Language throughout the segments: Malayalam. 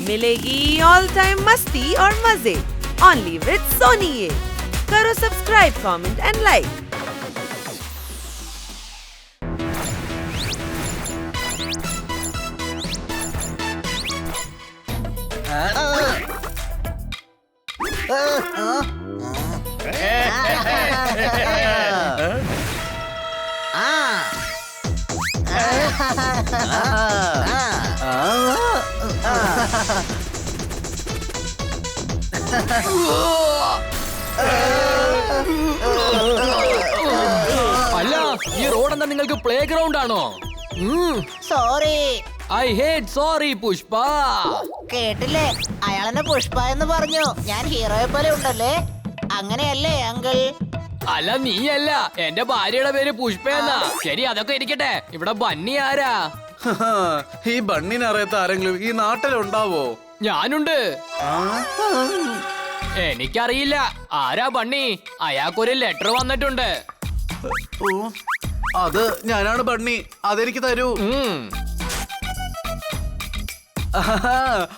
मिलेगी ऑल टाइम मस्ती और मजे ओनली विद सोनी ये। करो सब्सक्राइब, कमेंट एंड लाइक। അല്ല, ഈ റോഡ് എന്താ നിങ്ങൾക്ക് പ്ലേ ഗ്രൗണ്ട് ആണോ? Sorry. I hate sorry Pushpa. കേട്ടില്ലേ, അയാളെന്നെ പുഷ്പ എന്ന് പറഞ്ഞു. ഞാൻ ഹീറോയെ പോലെ ഉണ്ടല്ലേ? അങ്ങനെയല്ലേ അങ്കിൾ? അല്ല, നീയല്ല, എന്റെ ഭാര്യയുടെ പേര് പുഷ്പ എന്നാ. ശരി, അതൊക്കെ ഇരിക്കട്ടെ. ഇവിടെ ബണ്ണി ആരാ? ഈ ബണ്ണിനെ അറിയാത്ത ആരെങ്കിലും ഈ നാട്ടിലുണ്ടാവോ? ഞാനുണ്ട്. എനിക്കറിയില്ല ആരാ ബണ്ണി. അയാൾക്കൊരു ലെറ്റർ വന്നിട്ടുണ്ട്. അത് ഞാനാണ് ബണ്ണി, അതെനിക്ക് തരൂ.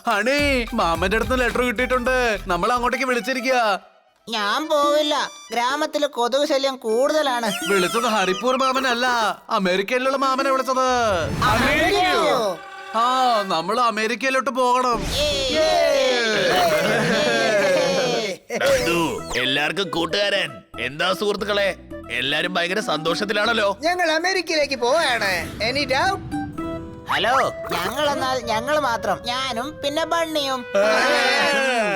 ഹണി, മാമന്റെ അടുത്ത് ലെറ്റർ കിട്ടിയിട്ടുണ്ട്. നമ്മൾ അങ്ങോട്ടേക്ക് വിളിച്ചിരിക്കുക. ഞാൻ പോവില്ല. ഗ്രാമത്തില് കൊതുക് ശല്യം കൂടുതലാണ്. വിളിച്ചത് ഹരിപ്പൂർ മാമനല്ല, അമേരിക്കയിലുള്ള മാമനെ വിളിച്ചത്. ആ, നമ്മൾ അമേരിക്കയിലോട്ട് പോകണം. എല്ലാവർക്കും കൂട്ടുകാരൻ. എന്താ സുഹൃത്തുക്കളെ, എല്ലാരും ഭയങ്കര സന്തോഷത്തിലാണല്ലോ. ഞങ്ങൾ അമേരിക്കയിലേക്ക് പോവാണ്. Any doubt? ഹലോ, ഞങ്ങളെന്നാൽ ഞങ്ങൾ മാത്രം. ഞാനും പിന്നെ ബണ്ണിയും.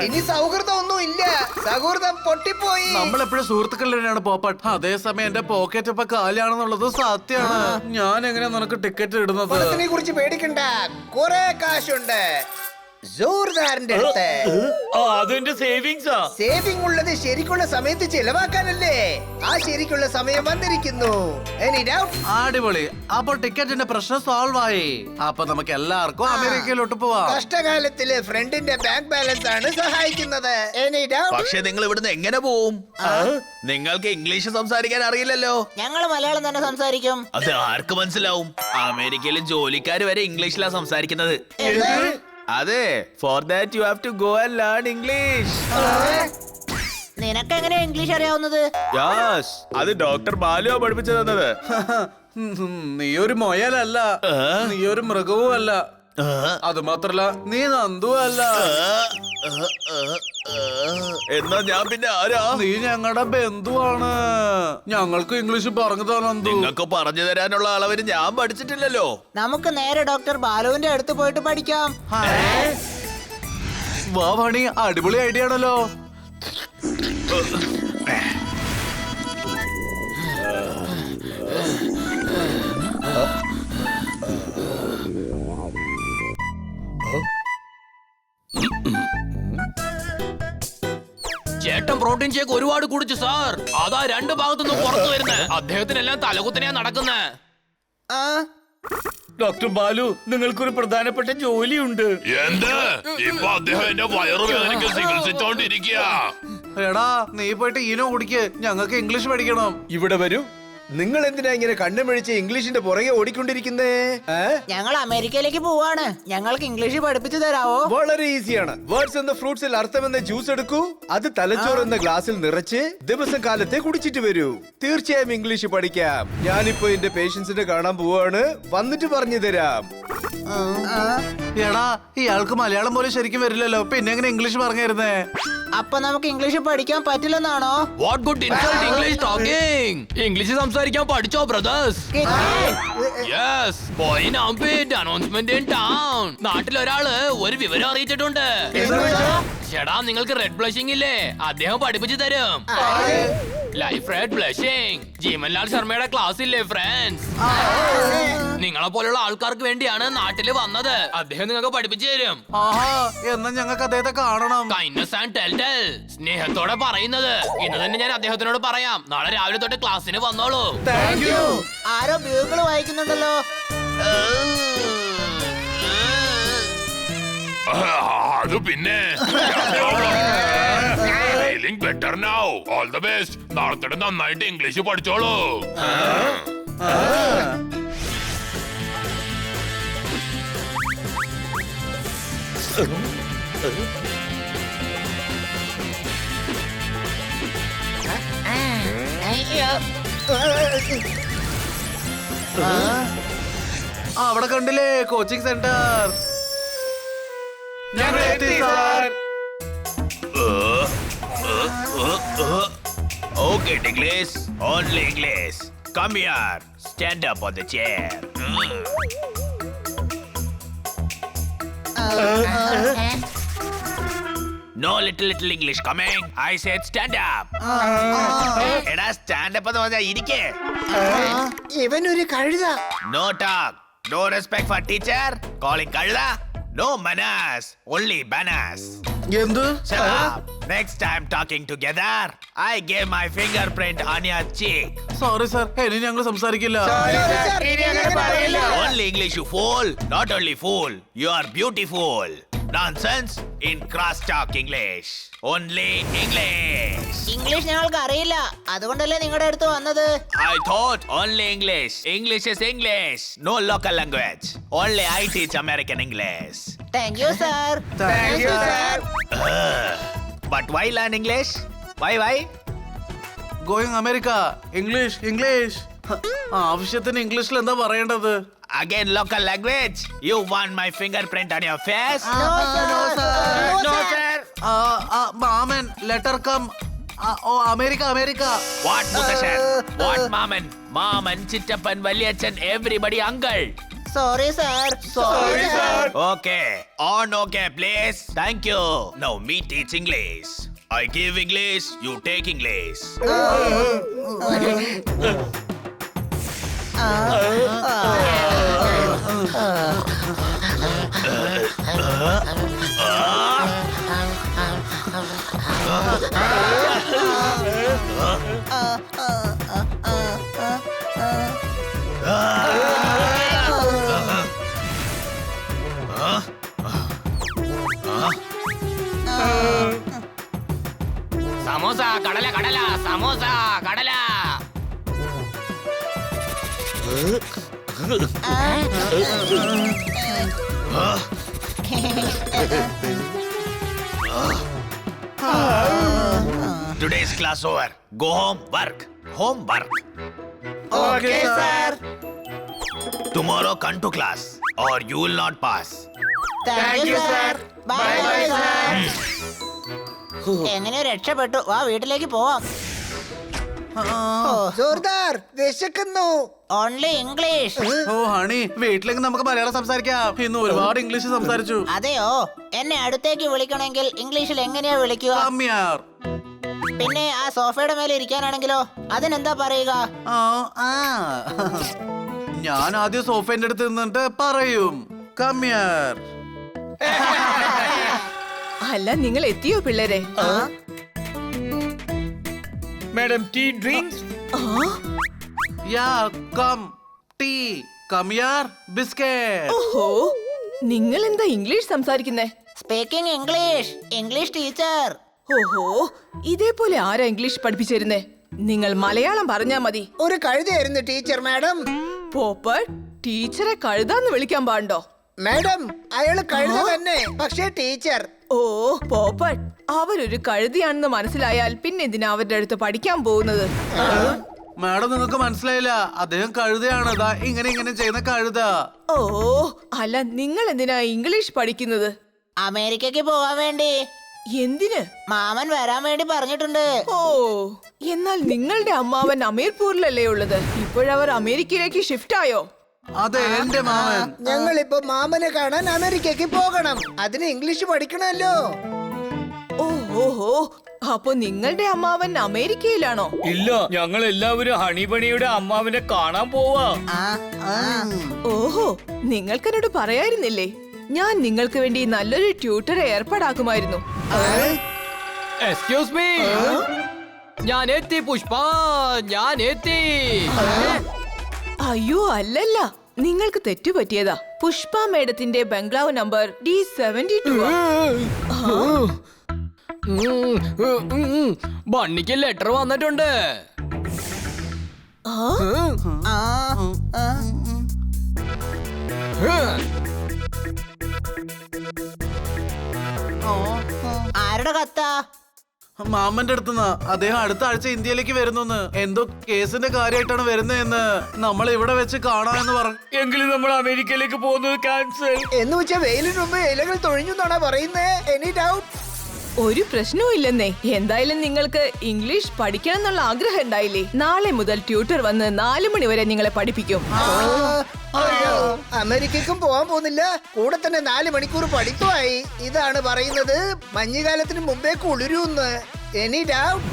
ഇനി സൗഹൃദം ഒന്നും ഇല്ല. സൗഹൃദം പൊട്ടിപ്പോയി. നമ്മളെപ്പോഴും സുഹൃത്തുക്കളിലാണ് പോപ്പട്ട്. അതേസമയം എന്റെ പോക്കറ്റ് ഇപ്പൊ കാലിയാണെന്നുള്ളത് സത്യമാണ്. ഞാൻ എങ്ങനെയാ നിനക്ക് ടിക്കറ്റ് ഇടുന്നത്? പണത്തിനെ കുറിച്ച് പേടിക്കണ്ട, കുറെ കാശുണ്ട് ജോർദാറിന്റെ അടുത്ത്. അതെന്റെ സേവിങ്സാ. സേവിംഗ് ഉള്ളത് ശരിക്കുള്ള സമയത്ത് ചെലവാക്കാനല്ലേ? ആ ശരിക്കുള്ള സമയം വന്നിരിക്കുന്നു. Any doubt? അടിപൊളി. അപ്പൊ ടിക്കറ്റിന്റെ പ്രശ്നം സോൾവ് ആയി. അപ്പൊ നമുക്ക് എല്ലാവർക്കും അമേരിക്കയിലോട്ട് പോവാം. കഷ്ടകാലത്തില് ഫ്രണ്ടിന്റെ ബാങ്ക് ബാലൻസ് ആണ് സഹായിക്കുന്നത്. Any doubt? പക്ഷെ നിങ്ങൾ ഇവിടുന്ന് എങ്ങനെ പോവും? നിങ്ങൾക്ക് ഇംഗ്ലീഷ് സംസാരിക്കാൻ അറിയില്ലല്ലോ. ഞങ്ങൾ മലയാളം തന്നെ സംസാരിക്കും. അത് ആർക്ക് മനസ്സിലാവും? അമേരിക്കയിലെ ജോലിക്കാര് വരെ ഇംഗ്ലീഷിലാ സംസാരിക്കുന്നത്. അതെ, for that you have to go and learn English. നിനക്ക് എങ്ങനെയാ ഇംഗ്ലീഷ് അറിയാവുന്നത്? അത് ഡോക്ടർ ബാലുവാ പഠിപ്പിച്ചു തന്നത്. നീ ഒരു മൊയലല്ല, നീ ഒരു മൃഗവും അല്ല, അത് മാത്രല്ല നീ നന്ദുവും അല്ല. എന്നാ ഞാൻ പിന്നെ ആരാ? നീ ഞങ്ങളുടെ ബന്ധുവാണ്. ഞങ്ങൾക്ക് ഇംഗ്ലീഷ് പറഞ്ഞു താ നന്ദു. നിങ്ങൾക്ക് പറഞ്ഞു തരാനുള്ള അളവിന് ഞാൻ പഠിച്ചിട്ടില്ലല്ലോ. നമുക്ക് നേരെ ഡോക്ടർ ബാലുവിന്റെ അടുത്ത് പോയിട്ട് പഠിക്കാം. വാ പണി, അടിപൊളി ഐഡിയ ആണല്ലോ. ചേട്ടൻ പ്രോട്ടീൻ ഷേക്ക് ഒരുപാട് കുടിച്ചു സാർ. അതാ രണ്ട് ഭാഗത്തുനിന്നും പുറത്തു വരുന്നത്. അദ്ദേഹത്തിനെല്ലാം തലകുത്തനെയാ നടക്കുന്നത്. ഡോക്ടർ ബാലു, നിങ്ങൾക്കൊരു പ്രധാനപ്പെട്ട ജോലിയുണ്ട്. എന്ത്? ഇപ്പൊ അദ്ദേഹം എന്റെ വയറുവേദനയ്ക്ക് ചികിത്സിച്ചോണ്ടിരിക്കുക. എടാ, നീ പോയിട്ട് ഈനോ കുടിക്ക്, ഞങ്ങൾക്ക് ഇംഗ്ലീഷ് പഠിക്കണം. ഇവിടെ വരൂ. നിങ്ങൾ എന്തിനാ ഇങ്ങനെ കണ്ണുമിഴിച്ച് ഇംഗ്ലീഷിന്റെ പുറകെ ഓടിക്കൊണ്ടിരിക്കുന്നേ? ഞങ്ങൾ അമേരിക്കയിലേക്ക് പോവാണ്. ഞങ്ങൾക്ക് ഇംഗ്ലീഷ് പഠിപ്പിച്ചു തരാവോ? വളരെ ഈസിയാണ്. വേർഡ്സ് എന്ന ഫ്രൂട്ട്സിൽ അർത്ഥം എന്ന ജ്യൂസ് എടുക്കൂ. അത് തലച്ചോറ് എന്ന ഗ്ലാസ്സിൽ നിറച്ച് ദിവസം കാലത്തെ കുടിച്ചിട്ട് വരൂ. തീർച്ചയായും ഇംഗ്ലീഷ് പഠിക്കാം. ഞാനിപ്പോ എന്റെ പേഷ്യൻസിനെ കാണാൻ പോവാണ്. വന്നിട്ട് പറഞ്ഞു തരാം. എടാ, ഇയാൾക്ക് മലയാളം പോലും ശരിക്കും വരില്ലല്ലോ, പിന്നെ എങ്ങനെ ഇംഗ്ലീഷ് പറഞ്ഞു തരുന്നേ? അപ്പൊ നമുക്ക് ഇംഗ്ലീഷ് പഠിക്കാൻ പറ്റില്ലെന്നാണോ? What good insult English talking. English സംസാരിക്കാൻ പഠിച്ചോ ബ്രദേഴ്സ്? യെസ്, ബോയ് നൗബിറ്റ് അനൗൺസ്മെന്റ് ഇൻ ടൗൺ. നാട്ടിൽ ഒരാള് ഒരു വിവരം അറിയിച്ചിട്ടുണ്ട്. ചേടാ, നിങ്ങൾക്ക് റെഡ് ബ്ലഷിംഗ് ഇല്ലേ? അദ്ദേഹം പഠിപ്പിച്ചു തരും. Life red blushing. ജീവൻലാൽ ശർമ്മയുടെ ക്ലാസ് ഇല്ലേ ഫ്രണ്ട്സ്? നിങ്ങളെ പോലുള്ള ആൾക്കാർക്ക് വേണ്ടിയാണ് നാട്ടില് വന്നത്. അദ്ദേഹം നിങ്ങൾക്ക് പഠിപ്പിച്ചു തരും. ആഹാ, എന്നാ ഞങ്ങൾക്ക് അദ്ദേഹത്തെ കാണണം. കൈൻഡ്നസ് ആൻഡ് ടെൽ സ്നേഹത്തോടെ പറയുന്നത്. ഇന്ന് തന്നെ ഞാൻ അദ്ദേഹത്തിനോട് പറയാം. നാളെ രാവിലെ തൊട്ട് ക്ലാസ്സിന് വന്നോളൂ. ആരോ ബ്യൂഗിൾ വായിക്കുന്നുണ്ടല്ലോ. അത് പിന്നെ feeling better now. All the best. നാളെ നന്നായിട്ട് ഇംഗ്ലീഷ് പഠിച്ചോളൂ. അവിടെ കണ്ടില്ലേ കോച്ചിങ് സെന്റർ. ഞങ്ങൾ എത്തി sir. Okay, English. Only English. Come here. Stand up on the chair. No little English coming. I said stand up. എടാ stand up എന്ന് പറഞ്ഞാ ഇരിക്കേ. ഇവനൊരു കഴുത. No talk. No respect for teacher. Calling കഴുത. No manners. Only banners. എന്ത്? Shut up. Next time talking together, I gave my fingerprint on your cheek. Sorry sir, ഇനി ഞങ്ങൾ സംസാരിക്കില്ല. Only English, you fool. Not only fool, you are beautiful. Nonsense in cross-talk English. Only English. English ഞങ്ങൾക്ക് അറിയില്ല, അതുകൊണ്ടല്ലേ നിങ്ങളുടെ അടുത്ത് വന്നത്. I thought only English. English is English. No local language. Only I teach American English. Thank you sir. Thank you, sir. But why learn English? Why? Going America. English. ആവശ്യത്തിന് ഇംഗ്ലീഷിൽ എന്താ പറയേണ്ടത്? Again local language? You want my fingerprint on your face? No, sir. മാമൻ letter come. America. What Mutashan? What Maman? Maman, Chittappan, Valiachan, everybody uncle. Sorry sir. Okay. On okay, please. Thank you. Now me teach English. I give English, you take English. Samosa കടല സമോസ കടല. Today's class over. Go home, work. Homework. Okay sir. Tomorrow come to class or you will not pass. Thank you sir. Bye sir. എങ്ങനെ രക്ഷപ്പെട്ടു? വാ വീട്ടിലേക്ക് പോവാം. ജോർദാർ വിശക്കുന്നു. Only English. ഓ ഹണി, വീട്ടിലേക്ക് നമുക്ക് മലയാളം സംസാരിക്കാം. ഇന്ന് ഒരുപാട് ഇംഗ്ലീഷ് സംസാരിച്ചു. അതെയോ? എന്നെ അടുത്തേക്ക് വിളിക്കണമെങ്കിൽ ഇംഗ്ലീഷിൽ എങ്ങനെയാ വിളിക്കുക? Come here. പിന്നെ ആ സോഫയുടെ മേലെ ഇരിക്കാനാണെങ്കിലോ അതിനെന്താ പറയുക? ഞാൻ ആദ്യം സോഫേന്റെ അടുത്ത് നിന്നിട്ട് പറയും Come here. അല്ല, നിങ്ങൾ എത്തിയോ പിള്ളേരെ? Madam tea drinks. Yeah, come. Tea. Come here. Biscuit. ഓഹോ, നിങ്ങൾ എന്താ ഇംഗ്ലീഷ് സംസാരിക്കുന്നേ? Speaking English. English teacher. ഓഹോ, ഇതേപോലെ ആരാ ഇംഗ്ലീഷ് പഠിപ്പിച്ചിരുന്നേ? നിങ്ങൾ മലയാളം പറഞ്ഞാ മതി. ഒരു കഴുതയായിരുന്നു ടീച്ചർ മാഡം. പോപ്പർ, ടീച്ചറെ കഴുതാന്ന് വിളിക്കാൻ പാടുണ്ടോ? മാഡം അയാള് കഴുത തന്നെ, പക്ഷേ ടീച്ചർ. ഓ പോപ്പർ, അവരൊരു കഴുതിയാണെന്ന് മനസ്സിലായാൽ പിന്നെ എന്തിനാ അവരുടെ അടുത്ത് പഠിക്കാൻ പോകുന്നത്? മാഡം, നിങ്ങൾക്ക് മനസ്സിലായില്ല. അദ്ദേഹം കഴുതയാണ്. ദാ ഇങ്ങനെ ചെയ്യുന്ന കഴുത. ഓ അല്ല, നിങ്ങൾ എന്തിനാ ഇംഗ്ലീഷ് പഠിക്കുന്നത്? അമേരിക്കക്ക് പോവാൻ വേണ്ടി. എന്തിന്? മാമൻ വരാൻ വേണ്ടി പറഞ്ഞിട്ടുണ്ട്. ഓ, എന്നാൽ നിങ്ങളുടെ അമ്മാവൻ അമീർപൂരിലല്ലേ ഉള്ളത്? ഇപ്പോഴവർ അമേരിക്കയിലേക്ക് ഷിഫ്റ്റ് ആയോ? അതെ, എന്റെ മാമൻ. ഞങ്ങളിപ്പോ മാമനെ കാണാൻ അമേരിക്കക്ക് പോകണം. അതിന് ഇംഗ്ലീഷ് പഠിക്കണമല്ലോ. ഓഹോ, അപ്പൊ നിങ്ങളുടെ അമ്മാവൻ അമേരിക്കയിലാണോ? ഇല്ല, ഞങ്ങൾ എല്ലാവരും ഹണിബണിയുടെ അമ്മാവിനെ കാണാൻ പോവാ. ഓഹോ, നിങ്ങൾക്കെന്നോട് പറയായിരുന്നില്ലേ? ഞാൻ നിങ്ങൾക്ക് വേണ്ടി നല്ലൊരു ട്യൂട്ടറെ ഏർപ്പാടാക്കുമായിരുന്നു. എക്സ്ക്യൂസ് മീ, ഞാൻ എത്തി പുഷ്പ, ഞാൻ എത്തി. അയ്യോ അല്ലല്ല, നിങ്ങൾക്ക് തെറ്റുപറ്റിയതാ. പുഷ്പ മേഡത്തിന്റെ ബംഗ്ലാവ് നമ്പർ D72. ബണ്ണിക്ക് ലെറ്റർ വന്നിട്ടുണ്ട്. ആരുടെ കത്താ? മാമന്റെ അടുത്തുനിന്ന്. അദ്ദേഹം അടുത്ത ആഴ്ച ഇന്ത്യയിലേക്ക് വരുന്നു. എന്തോ കേസിന്റെ കാര്യമായിട്ടാണ് വരുന്നതെന്ന് നമ്മൾ ഇവിടെ വെച്ച് കാണാമെന്ന് പറഞ്ഞു. എങ്കിലും നമ്മൾ അമേരിക്കയിലേക്ക് പോകുന്നത് ക്യാൻസൽ. എന്ന് വെച്ചാ വെയിലിന് മുമ്പ് ഇലകൾ തൊഴിഞ്ഞു എന്നാണോ പറയുന്നേ? Any doubt? ഒരു പ്രശ്നവും ഇല്ലെന്നേ. എന്തായാലും നിങ്ങൾക്ക് ഇംഗ്ലീഷ് പഠിക്കണം എന്നുള്ള ആഗ്രഹം ഉണ്ടായില്ലേ? നാളെ മുതൽ ട്യൂട്ടർ വന്ന് 4 മണി വരെ നിങ്ങളെ പഠിപ്പിക്കും. അയ്യോ, അമേരിക്കക്കും പോവാൻ പോകുന്നില്ല. കൂടെ തന്നെ 4 മണിക്കൂർ പഠിത്തമായി. ഇതാണ് പറയുന്നത് മഞ്ഞുകാലത്തിന് മുമ്പേ കുളിരൂന്ന്. Any doubt?